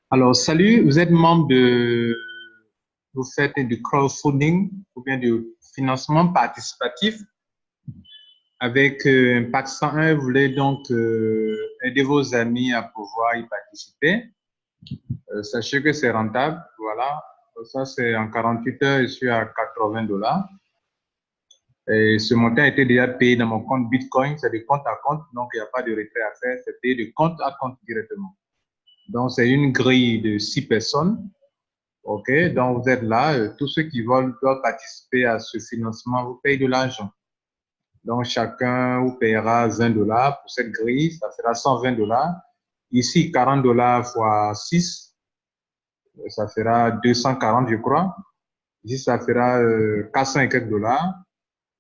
Alors, salut, vous êtes membre de, vous faites du crowdfunding ou bien du financement participatif avec Impact 101. Vous voulez donc aider vos amis à pouvoir y participer. Sachez que c'est rentable. Voilà, ça c'est en 48 heures, je suis à $80. Et ce montant a été déjà payé dans mon compte Bitcoin, c'est de compte à compte, donc il n'y a pas de retrait à faire, c'est payé de compte à compte directement. Donc, c'est une grille de 6 personnes. OK, donc vous êtes là, tous ceux qui veulent doivent participer à ce financement, vous payez de l'argent. Donc chacun vous payera $20 pour cette grille, ça fera $120. Ici, $40 fois 6, ça fera 240, je crois. Ici, ça fera 400 et quelques dollars,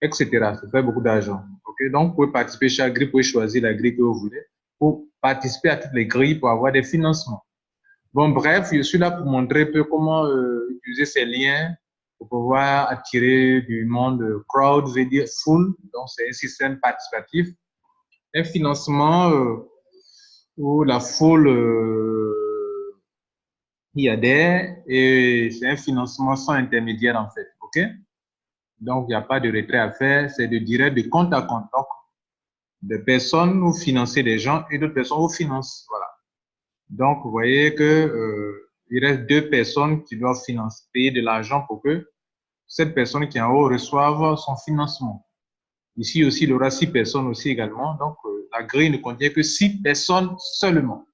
etc. Ça fait beaucoup d'argent. OK, donc vous pouvez participer à chaque grille, vous pouvez choisir la grille que vous voulez pour participer à toutes les grilles pour avoir des financements. Bon, bref, je suis là pour montrer un peu comment utiliser ces liens pour pouvoir attirer du monde. Crowd veut dire full, donc c'est un système participatif. Un financement où la foule y adhère et c'est un financement sans intermédiaire en fait. OK? Donc, il n'y a pas de retrait à faire, c'est de direct de compte à compte. Donc, des personnes vous financez des gens et d'autres personnes vous financent. Voilà. Donc, vous voyez que il reste deux personnes qui doivent financer, payer de l'argent pour que cette personne qui est en haut reçoive son financement. Ici aussi, il y aura 6 personnes aussi également. Donc, la grille ne contient que 6 personnes seulement.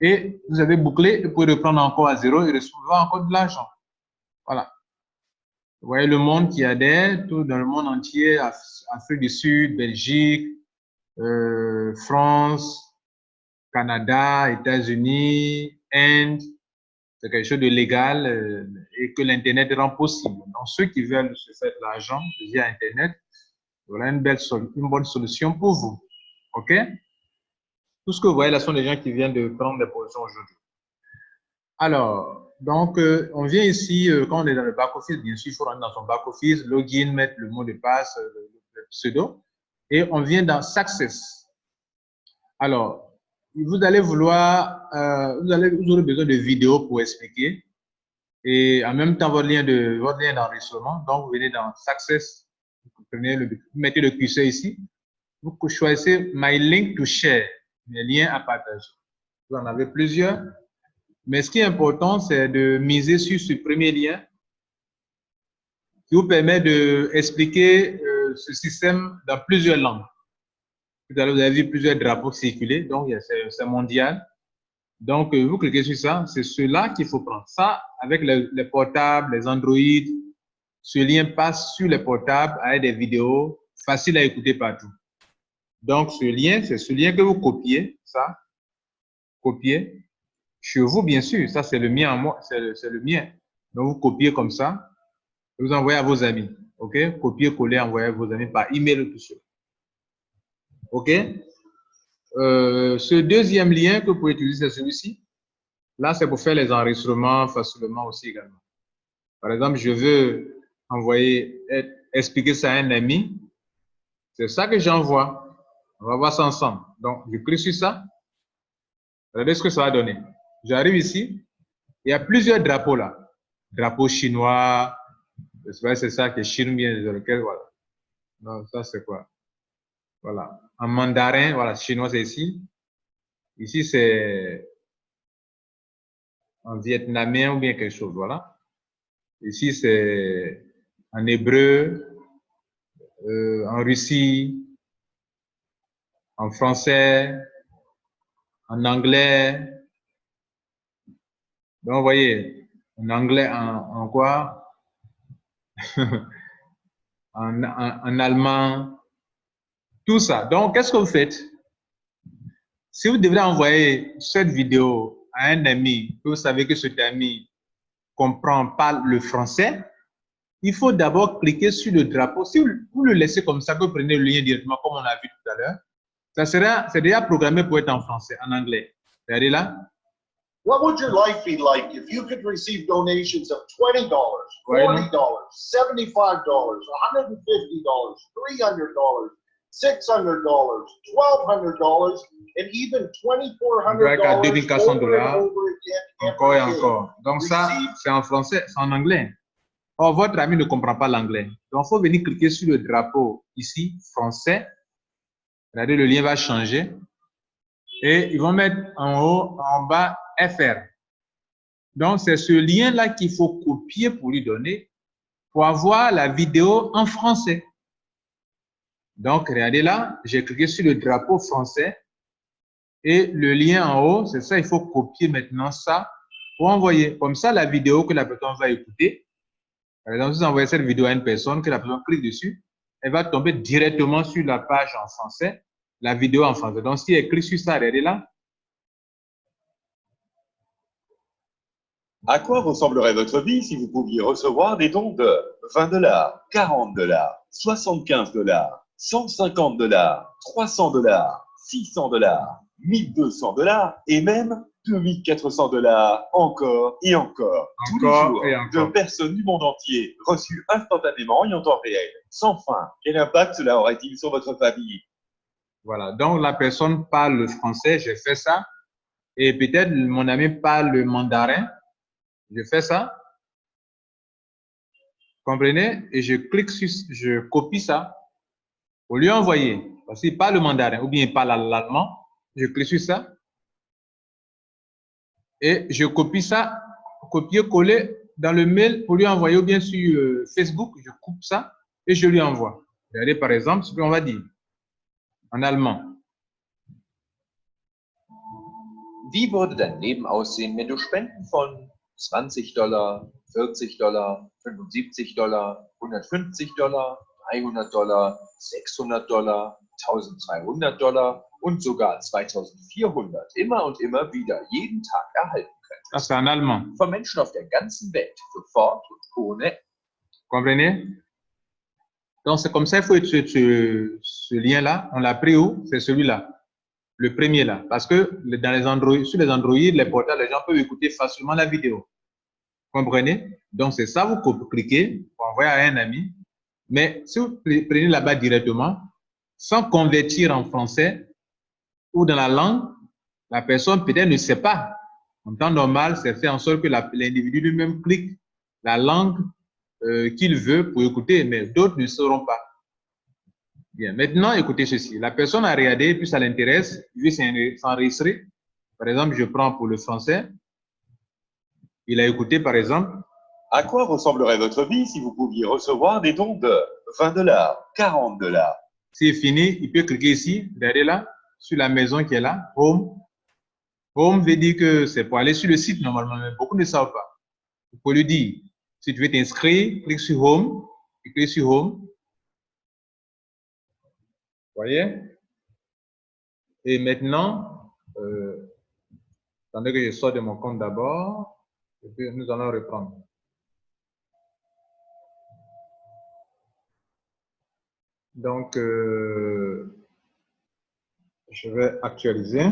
Et vous avez bouclé, vous pouvez reprendre encore à zéro et recevoir encore de l'argent. Voilà. Vous voyez le monde qui adhère, tout dans le monde entier, Afrique du Sud, Belgique, France, Canada, États-Unis, Inde. C'est quelque chose de légal et que l'Internet rend possible. Donc, ceux qui veulent se faire de l'argent via Internet, voilà une bonne solution pour vous. OK? Tout ce que vous voyez là sont des gens qui viennent de prendre des positions aujourd'hui. Alors, donc, on vient ici, quand on est dans le back-office, bien sûr, il faut rentrer dans son back-office, login, mettre le mot de passe, le pseudo, et on vient dans Success. Alors, vous allez vouloir, vous aurez besoin de vidéos pour expliquer. Et en même temps, votre lien d'enregistrement. Donc, vous venez dans Success, vous mettez le curseur ici, vous choisissez My Link to Share, mes liens à partager. Vous en avez plusieurs, mais ce qui est important, c'est de miser sur ce premier lien qui vous permet d'expliquer ce système dans plusieurs langues. Vous avez vu plusieurs drapeaux circuler, donc c'est mondial. Donc, vous cliquez sur ça, c'est cela qu'il faut prendre. Ça, avec les portables, les Android, ce lien passe sur les portables avec des vidéos faciles à écouter partout. Donc, ce lien, c'est ce lien que vous copiez, ça, copiez, chez vous, bien sûr, ça c'est le mien à moi, c'est le mien. Donc, vous copiez comme ça, et vous envoyez à vos amis, ok? Copier, coller, envoyer à vos amis par email ou tout ça. Ok? Ce deuxième lien que vous pouvez utiliser, c'est celui-ci. Là, c'est pour faire les enregistrements facilement aussi également. Par exemple, je veux expliquer ça à un ami. C'est ça que j'envoie. On va voir ça ensemble. Donc, je clique sur ça. Regardez ce que ça va donner. J'arrive ici. Il y a plusieurs drapeaux là. Drapeau chinois. C'est ça qui est chinois, lequel, voilà. Non, ça c'est quoi? Voilà. En mandarin, voilà, chinois c'est ici. Ici c'est en vietnamien ou bien quelque chose, voilà. Ici c'est en hébreu, en Russie, en français, en anglais. Donc, vous voyez, en anglais, en quoi? en allemand, tout ça. Donc, qu'est-ce que vous faites? Si vous devez envoyer cette vidéo à un ami, vous savez que cet ami parle le français, il faut d'abord cliquer sur le drapeau. Si vous le laissez comme ça, que vous prenez le lien directement, comme on a vu tout à l'heure, c'est déjà programmé pour être en français, en anglais. Regardez là. What would your life be like if you could receive donations of $20, $40, $75, $150, $300, $600, $1,200, and even $2,400 over and over again Encore et encore. Donc ça, c'est en français, c'est en anglais. Or, votre ami ne comprend pas l'anglais. Donc, il faut venir cliquer sur le drapeau ici, français. Regardez, le lien va changer. Et ils vont mettre en haut, en bas, FR. Donc, c'est ce lien-là qu'il faut copier pour lui donner pour avoir la vidéo en français. Donc, regardez là, j'ai cliqué sur le drapeau français et le lien en haut, c'est ça, il faut copier maintenant ça pour envoyer. Comme ça, la vidéo que la personne va écouter, par exemple, si vous envoyez cette vidéo à une personne, que la personne clique dessus, elle va tomber directement sur la page en français, la vidéo en français. Donc, si elle clique sur ça, regardez là. À quoi ressemblerait votre vie si vous pouviez recevoir des dons de 20 $, 40 $, 75 $, 150 $, 300 $, 600 $, 1200 $ et même 2400 $ encore et encore, tous les jours, de personnes du monde entier, reçues instantanément et en temps réel, sans fin. Quel impact cela aurait-il sur votre famille? Voilà, donc la personne parle le français, je fais ça, et peut-être mon ami parle le mandarin, je fais ça, comprenez? Et je clique sur, je copie ça pour lui envoyer. Parce qu'il parle le mandarin ou bien il parle l'allemand, je clique sur ça et je copie ça, copier-coller dans le mail pour lui envoyer ou bien sur Facebook, je coupe ça et je lui envoie. Regardez par exemple ce qu'on va dire en allemand. Wie würde dein Leben aussehen, wenn du Spenden von 20 $, 40 $, 75 $, 150 $, 300 $, 600 $, 1200 $ und sogar 2400 immer und immer wieder jeden Tag erhalten könntest? Ça, c'est en allemand. Von Menschen auf der ganzen Welt, sofort und ohne. Comprenez? Donc, c'est comme ça, il faut ce lien-là, on l'a pris où? C'est celui-là. Le premier là, parce que dans les Android, sur les Android, les portables, les gens peuvent écouter facilement la vidéo. Comprenez? Donc, c'est ça, vous cliquez pour envoyer à un ami. Mais si vous prenez là-bas directement, sans convertir en français ou dans la langue, la personne peut-être ne sait pas. En temps normal, c'est fait en sorte que l'individu lui-même clique la langue qu'il veut pour écouter, mais d'autres ne sauront pas. Bien, maintenant, écoutez ceci. La personne a regardé, puis ça l'intéresse, il veut s'enregistrer. Par exemple, je prends pour le français. Il a écouté, par exemple. À quoi ressemblerait votre vie si vous pouviez recevoir des dons de 20 $, 40 $? C'est fini, il peut cliquer ici, derrière là, sur la maison qui est là, Home. Home veut dire que c'est pour aller sur le site normalement, mais beaucoup ne savent pas. Il faut lui dire, si tu veux t'inscrire, clique sur Home, clique sur Home. Voyez? Et maintenant, attendez que je sorte de mon compte d'abord, et puis nous allons reprendre. Donc, je vais actualiser.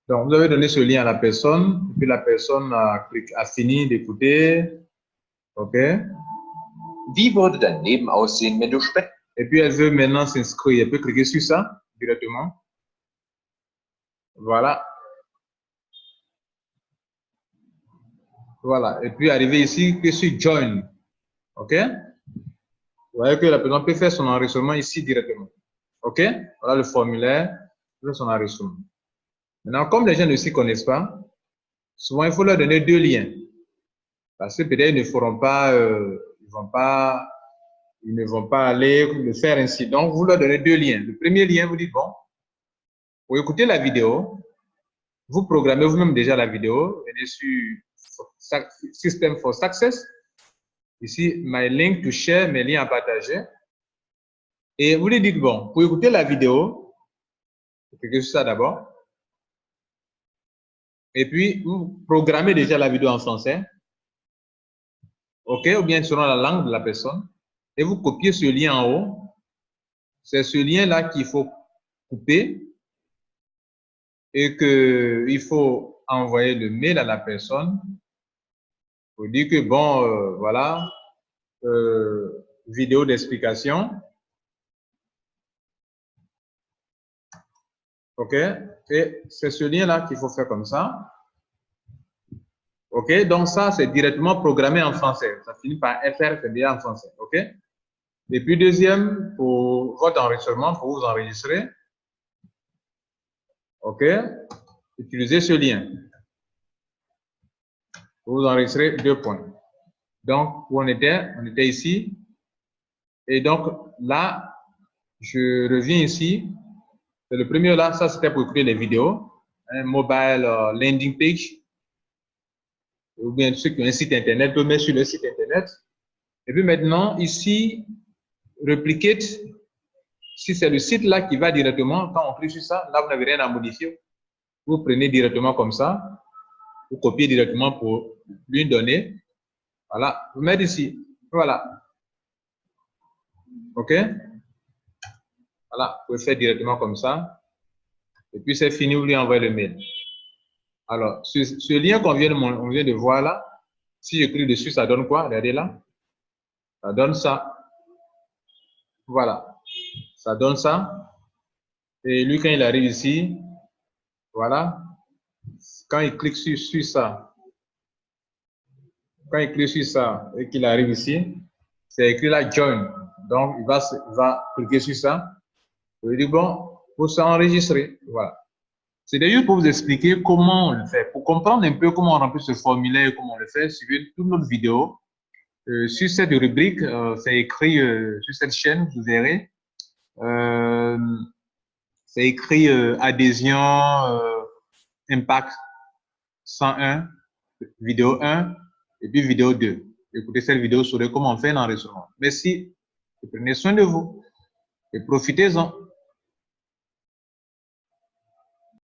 Donc, vous avez donné ce lien à la personne, puis la personne a fini d'écouter. OK? Wie würde dein Leben aussehen, wenn du Spenden? Et puis, elle veut maintenant s'inscrire. Elle peut cliquer sur ça directement. Voilà. Voilà. Et puis, arriver ici, cliquer sur Join. OK? Vous voyez que la personne peut faire son enregistrement ici directement. OK? Voilà le formulaire. Faire son enregistrement. Maintenant, comme les gens ne s'y connaissent pas, souvent, il faut leur donner deux liens. Parce que peut-être ils ne feront pas, ils ne vont pas aller le faire ainsi. Donc, vous leur donnez deux liens. Le premier lien, vous dites, bon, pour écouter la vidéo, vous programmez vous-même déjà la vidéo. Venez sur System for Success. Ici, My Link to Share, mes liens à partager. Et vous lui dites, bon, pour écouter la vidéo, vous cliquez sur ça d'abord. Et puis, vous programmez déjà la vidéo en français. OK, ou bien selon la langue de la personne. Et vous copiez ce lien en haut. C'est ce lien-là qu'il faut couper et qu'il faut envoyer le mail à la personne Vous dites que bon, voilà, vidéo d'explication. OK? Et c'est ce lien-là qu'il faut faire comme ça. OK? Donc ça, c'est directement programmé en français. Ça finit par FR, c'est déjà en français. OK? Et puis deuxième, pour votre enregistrement, pour vous enregistrer. OK? Utilisez ce lien. Pour vous enregistrer 2 points. Donc, où on était ici. Et donc, là, je reviens ici. Le premier là, ça c'était pour créer les vidéos. Un mobile landing page. Ou bien ceux qui ont un site internet peuvent mettre sur le site internet. Et puis maintenant, ici, replicate. Si c'est le site là qui va directement, quand on clique sur ça, là, vous n'avez rien à modifier. Vous prenez directement comme ça. Vous copiez directement pour lui donner. Voilà. Vous mettez ici. Voilà. OK? Voilà. Vous pouvez faire directement comme ça. Et puis c'est fini, vous lui envoyez le mail. Alors, ce lien qu'on vient de voir là, si je clique dessus, ça donne quoi? Regardez là. Ça donne ça. Voilà. Ça donne ça. Et lui, quand il arrive ici, voilà. Quand il clique sur ça, quand il clique sur ça et qu'il arrive ici, c'est écrit là Join. Donc, il va cliquer sur ça. Il dit bon, pour s'enregistrer. Voilà. C'est d'ailleurs pour vous expliquer comment on le fait. Pour comprendre un peu comment on remplit ce formulaire et comment on le fait, suivez toute notre vidéo. Sur cette rubrique, c'est écrit sur cette chaîne, vous verrez. C'est écrit adhésion impact 101, vidéo 1 et puis vidéo 2. Écoutez cette vidéo sur comment on fait un enregistrement. Merci. Prenez soin de vous et profitez-en.